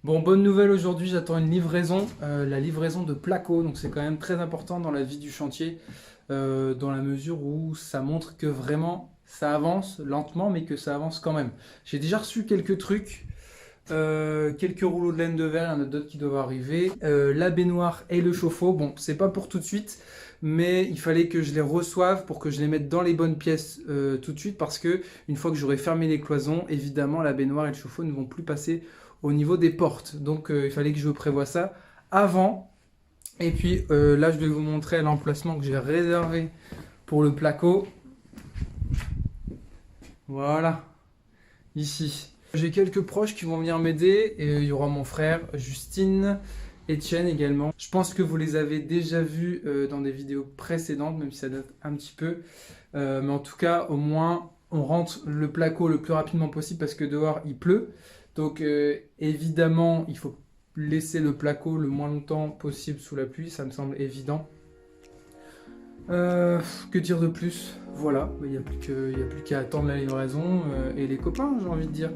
Bon, bonne nouvelle aujourd'hui, j'attends une livraison, la livraison de placo, donc c'est quand même très important dans la vie du chantier, dans la mesure où ça montre que vraiment ça avance lentement, mais que ça avance quand même. J'ai déjà reçu quelques trucs, quelques rouleaux de laine de verre, il y en a d'autres qui doivent arriver, la baignoire et le chauffe-eau. Bon, c'est pas pour tout de suite, mais il fallait que je les reçoive pour que je les mette dans les bonnes pièces tout de suite, parce que une fois que j'aurai fermé les cloisons, évidemment la baignoire et le chauffe-eau ne vont plus passer au niveau des portes. Donc il fallait que je prévoie ça avant. Et puis là, je vais vous montrer l'emplacement que j'ai réservé pour le placo. Voilà, ici. J'ai quelques proches qui vont venir m'aider. Et il y aura mon frère, Justine, Etienne également. Je pense que vous les avez déjà vus dans des vidéos précédentes, même si ça date un petit peu. Mais en tout cas, au moins, on rentre le placo le plus rapidement possible parce que dehors, il pleut. Donc évidemment, il faut laisser le placo le moins longtemps possible sous la pluie, ça me semble évident. Que dire de plus? Voilà, il n'y a plus qu'à attendre la livraison et les copains, j'ai envie de dire.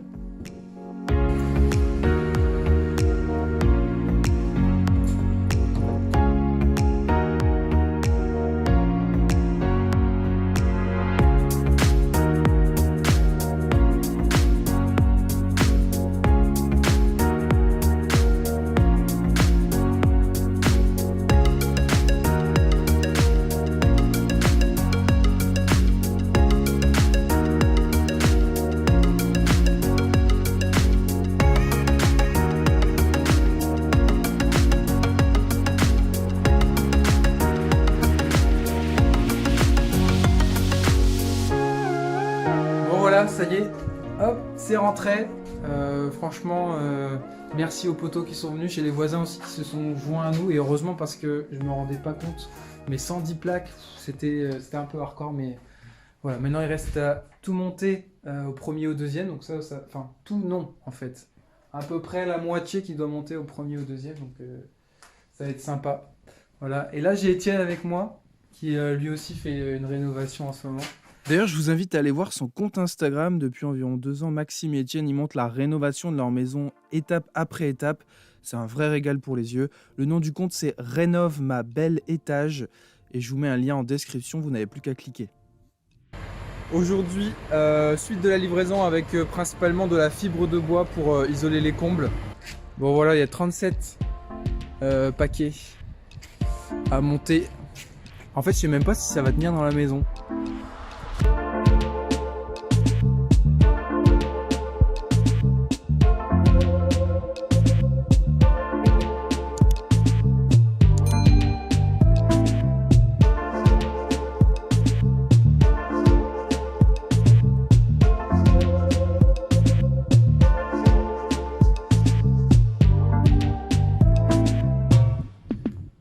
Bon voilà, ça y est, hop, c'est rentré. Franchement, merci aux poteaux qui sont venus, chez les voisins aussi qui se sont joints à nous, et heureusement parce que je ne me rendais pas compte. Mais 110 plaques, c'était un peu hardcore, mais voilà, maintenant il reste à tout monter au premier, au deuxième, donc enfin tout non en fait. À peu près la moitié qui doit monter au premier, au deuxième, donc ça va être sympa. Voilà, et là j'ai Etienne avec moi, qui lui aussi fait une rénovation en ce moment. D'ailleurs, je vous invite à aller voir son compte Instagram. Depuis environ 2 ans, Maxime et Etienne, ils montrent la rénovation de leur maison étape après étape. C'est un vrai régal pour les yeux. Le nom du compte, c'est Rénove ma belle étage. Et je vous mets un lien en description, vous n'avez plus qu'à cliquer. Aujourd'hui, suite de la livraison avec principalement de la fibre de bois pour isoler les combles. Bon voilà, il y a 37 paquets à monter. En fait, je sais même pas si ça va tenir dans la maison.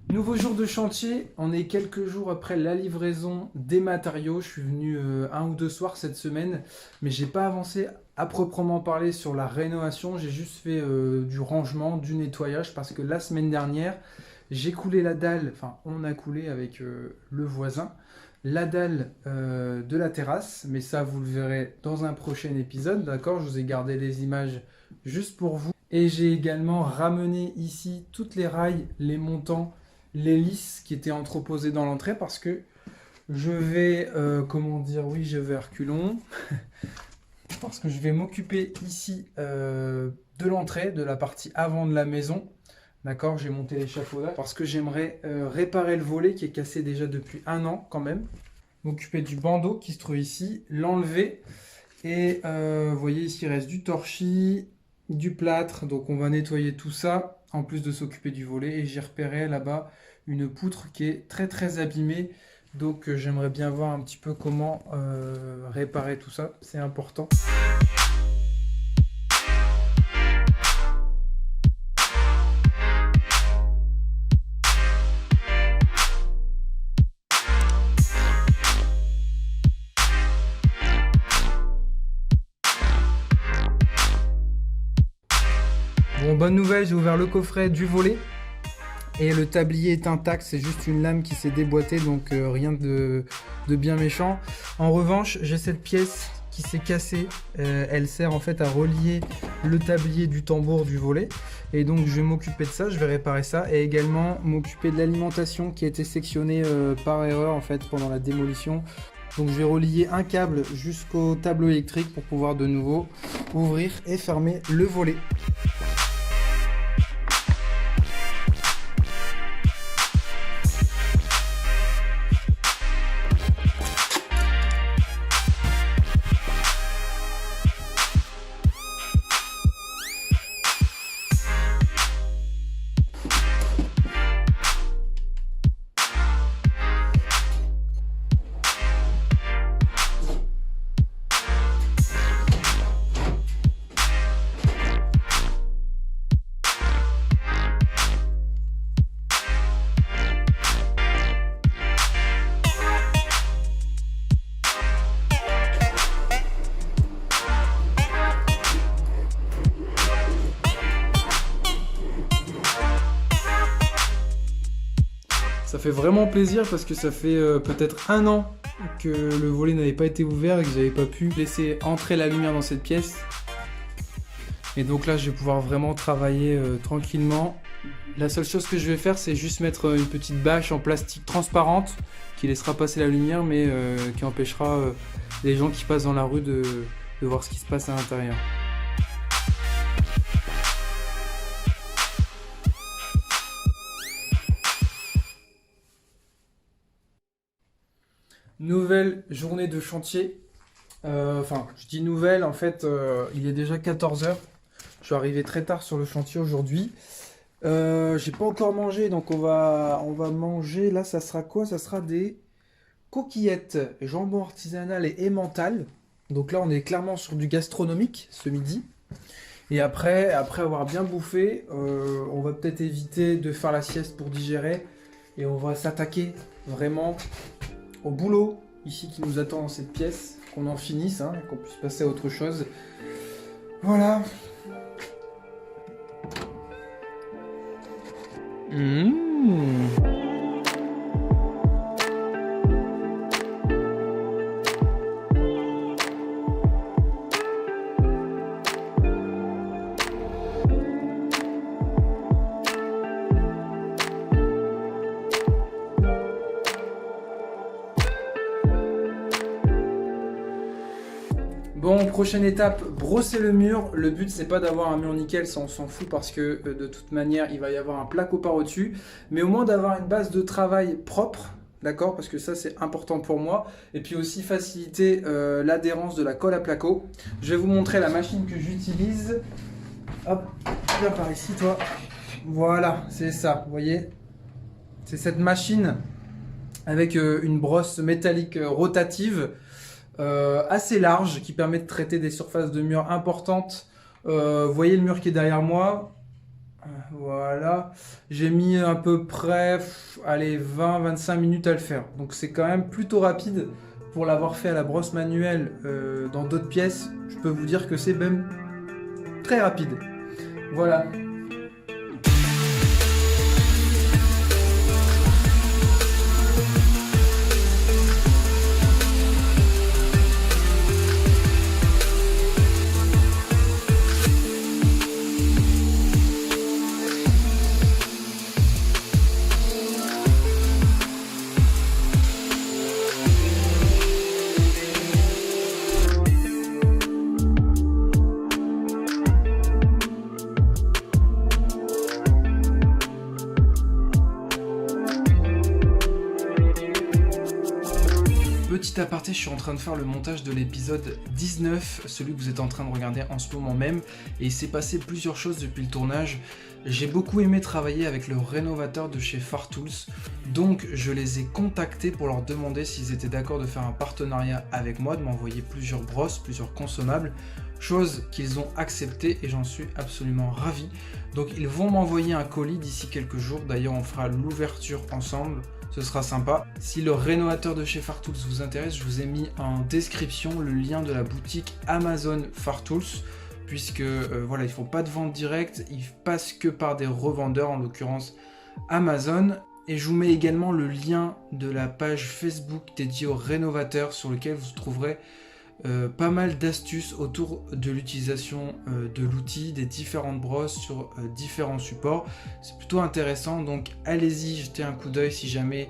Nouveau jour de chantier, on est quelques jours après la livraison des matériaux. Je suis venu un ou deux soirs cette semaine, mais j'ai pas avancé à proprement parler sur la rénovation. J'ai juste fait du rangement, du nettoyage, parce que la semaine dernière, j'ai coulé la dalle, enfin on a coulé avec le voisin, la dalle de la terrasse, mais ça vous le verrez dans un prochain épisode, d'accord? Je vous ai gardé les images juste pour vous. Et j'ai également ramené ici toutes les rails, les montants, les lisses qui étaient entreposées dans l'entrée, parce que je vais, comment dire, oui, je vais à reculons, parce que je vais m'occuper ici de l'entrée, de la partie avant de la maison. D'accord, j'ai monté l'échafaudage parce que j'aimerais réparer le volet qui est cassé déjà depuis 1 an quand même. M'occuper du bandeau qui se trouve ici, l'enlever. Et vous voyez ici il reste du torchis, du plâtre, donc on va nettoyer tout ça en plus de s'occuper du volet. Et j'ai repéré là-bas une poutre qui est très très abîmée, donc j'aimerais bien voir un petit peu comment réparer tout ça, c'est important. Bon, bonne nouvelle, j'ai ouvert le coffret du volet. Et le tablier est intact, c'est juste une lame qui s'est déboîtée, donc rien de bien méchant. En revanche, j'ai cette pièce qui s'est cassée. Elle sert en fait à relier le tablier du tambour du volet. Et donc je vais m'occuper de ça, je vais réparer ça et également m'occuper de l'alimentation qui a été sectionnée par erreur en fait pendant la démolition. Donc je vais relier un câble jusqu'au tableau électrique pour pouvoir de nouveau ouvrir et fermer le volet. Ça fait vraiment plaisir parce que ça fait peut-être 1 an que le volet n'avait pas été ouvert et que j'avais pas pu laisser entrer la lumière dans cette pièce. Et donc là je vais pouvoir vraiment travailler tranquillement. La seule chose que je vais faire c'est juste mettre une petite bâche en plastique transparente qui laissera passer la lumière mais qui empêchera les gens qui passent dans la rue de voir ce qui se passe à l'intérieur. Nouvelle journée de chantier. Enfin, je dis nouvelle, en fait, il est déjà 14h. Je suis arrivé très tard sur le chantier aujourd'hui. J'ai pas encore mangé, donc on va manger. Là, ça sera quoi? Ça sera des coquillettes, jambon artisanal et emmental. Donc là, on est clairement sur du gastronomique ce midi. Et après avoir bien bouffé, on va peut-être éviter de faire la sieste pour digérer. Et on va s'attaquer vraiment au boulot ici qui nous attend dans cette pièce, qu'on en finisse, hein, qu'on puisse passer à autre chose. Voilà. Bon, prochaine étape, brosser le mur. Le but, c'est pas d'avoir un mur nickel, ça on s'en fout parce que de toute manière, il va y avoir un placo par au-dessus. Mais au moins d'avoir une base de travail propre, d'accord? Parce que ça, c'est important pour moi. Et puis aussi faciliter l'adhérence de la colle à placo. Je vais vous montrer la machine que j'utilise. Hop, viens par ici, toi. Voilà, c'est ça, vous voyez? C'est cette machine avec une brosse métallique rotative. Assez large qui permet de traiter des surfaces de mur importantes. Vous voyez le mur qui est derrière moi, voilà, j'ai mis à peu près 20-25 minutes à le faire, donc c'est quand même plutôt rapide pour l'avoir fait à la brosse manuelle. Dans d'autres pièces, je peux vous dire que c'est même très rapide. Voilà. Petit aparté, je suis en train de faire le montage de l'épisode 19, celui que vous êtes en train de regarder en ce moment même, et il s'est passé plusieurs choses depuis le tournage. J'ai beaucoup aimé travailler avec le rénovateur de chez Fartools, donc je les ai contactés pour leur demander s'ils étaient d'accord de faire un partenariat avec moi, de m'envoyer plusieurs brosses, plusieurs consommables, chose qu'ils ont accepté et j'en suis absolument ravi. Donc ils vont m'envoyer un colis d'ici quelques jours, d'ailleurs on fera l'ouverture ensemble. Ce sera sympa. Si le rénovateur de chez Fartools vous intéresse, je vous ai mis en description le lien de la boutique Amazon Fartools, puisque voilà, ils font pas de vente directe, ils passent que par des revendeurs, en l'occurrence Amazon. Et je vous mets également le lien de la page Facebook dédiée aux rénovateurs, sur lequel vous trouverez pas mal d'astuces autour de l'utilisation de l'outil, des différentes brosses sur différents supports. C'est plutôt intéressant, donc allez-y, jetez un coup d'œil si jamais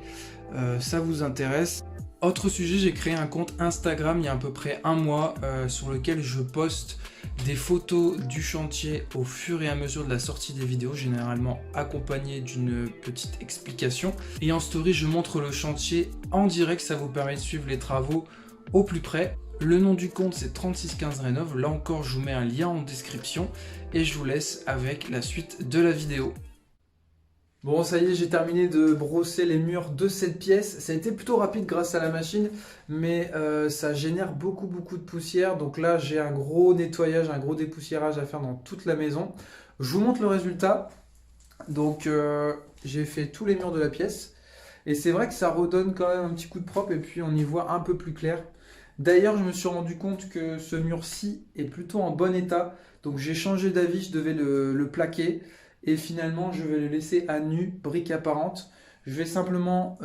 ça vous intéresse. Autre sujet, j'ai créé un compte Instagram il y a à peu près un mois sur lequel je poste des photos du chantier au fur et à mesure de la sortie des vidéos, généralement accompagnées d'une petite explication. Et en story, je montre le chantier en direct, ça vous permet de suivre les travaux au plus près. Le nom du compte c'est 3615 Rénov, là encore je vous mets un lien en description et je vous laisse avec la suite de la vidéo. Bon, ça y est, j'ai terminé de brosser les murs de cette pièce. Ça a été plutôt rapide grâce à la machine, mais ça génère beaucoup de poussière. Donc là, j'ai un gros nettoyage, un gros dépoussiérage à faire dans toute la maison. Je vous montre le résultat. Donc, j'ai fait tous les murs de la pièce. Et c'est vrai que ça redonne quand même un petit coup de propre et puis on y voit un peu plus clair. D'ailleurs, je me suis rendu compte que ce mur-ci est plutôt en bon état. Donc, j'ai changé d'avis, je devais le plaquer. Et finalement, je vais le laisser à nu, briques apparentes. Je vais simplement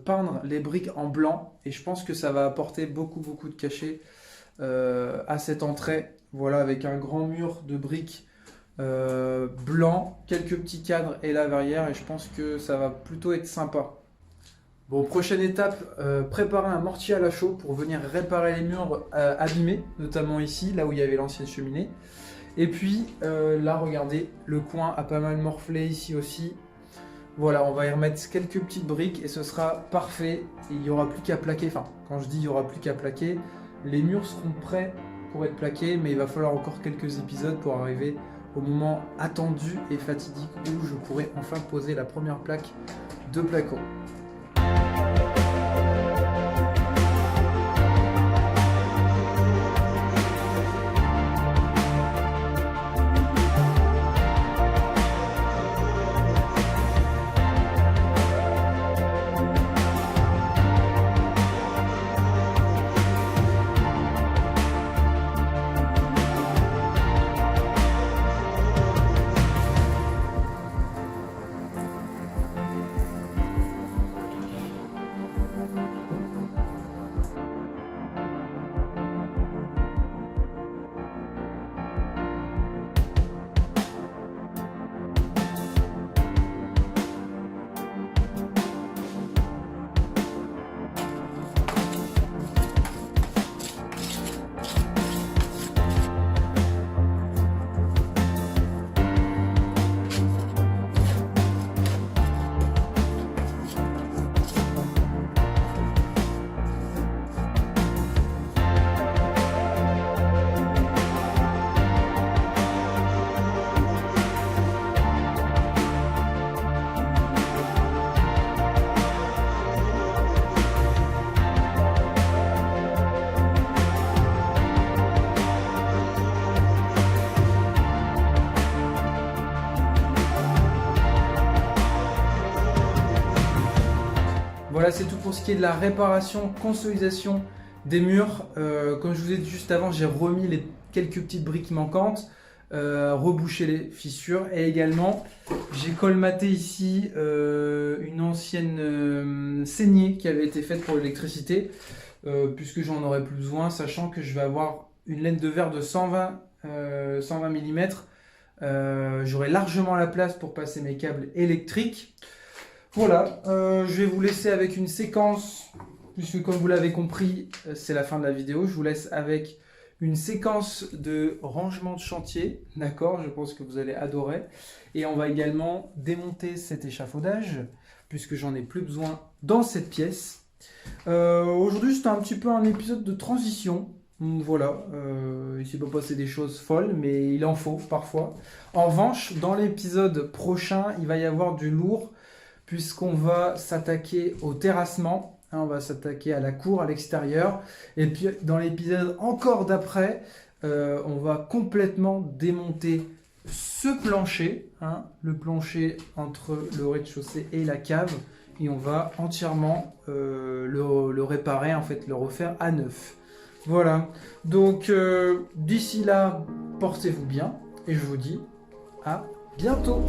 peindre les briques en blanc. Et je pense que ça va apporter beaucoup de cachet à cette entrée. Voilà, avec un grand mur de briques blanc, quelques petits cadres et la verrière. Et je pense que ça va plutôt être sympa. Bon, prochaine étape, préparer un mortier à la chaux pour venir réparer les murs abîmés. Notamment ici, là où il y avait l'ancienne cheminée. Et puis là, regardez, le coin a pas mal morflé ici aussi. Voilà, on va y remettre quelques petites briques et ce sera parfait. Et il n'y aura plus qu'à plaquer. Enfin, quand je dis il n'y aura plus qu'à plaquer, les murs seront prêts pour être plaqués, mais il va falloir encore quelques épisodes pour arriver au moment attendu et fatidique où je pourrai enfin poser la première plaque de placo. Voilà, c'est tout pour ce qui est de la réparation, consolidation des murs. Comme je vous ai dit juste avant, j'ai remis les quelques petites briques manquantes, rebouché les fissures et également j'ai colmaté ici une ancienne saignée qui avait été faite pour l'électricité puisque j'en aurais plus besoin, sachant que je vais avoir une laine de verre de 120 mm. J'aurai largement la place pour passer mes câbles électriques. Voilà, je vais vous laisser avec une séquence, puisque comme vous l'avez compris, c'est la fin de la vidéo. Je vous laisse avec une séquence de rangement de chantier, d'accord? Je pense que vous allez adorer. Et on va également démonter cet échafaudage, puisque j'en ai plus besoin dans cette pièce. Aujourd'hui, c'était un petit peu un épisode de transition. Voilà, il s'est pas passé des choses folles, mais il en faut parfois. En revanche, dans l'épisode prochain, il va y avoir du lourd, puisqu'on va s'attaquer au terrassement, hein, on va s'attaquer à la cour, à l'extérieur, et puis dans l'épisode encore d'après, on va complètement démonter ce plancher, hein, le plancher entre le rez-de-chaussée et la cave, et on va entièrement le réparer, en fait le refaire à neuf. Voilà, donc d'ici là, portez-vous bien, et je vous dis à bientôt.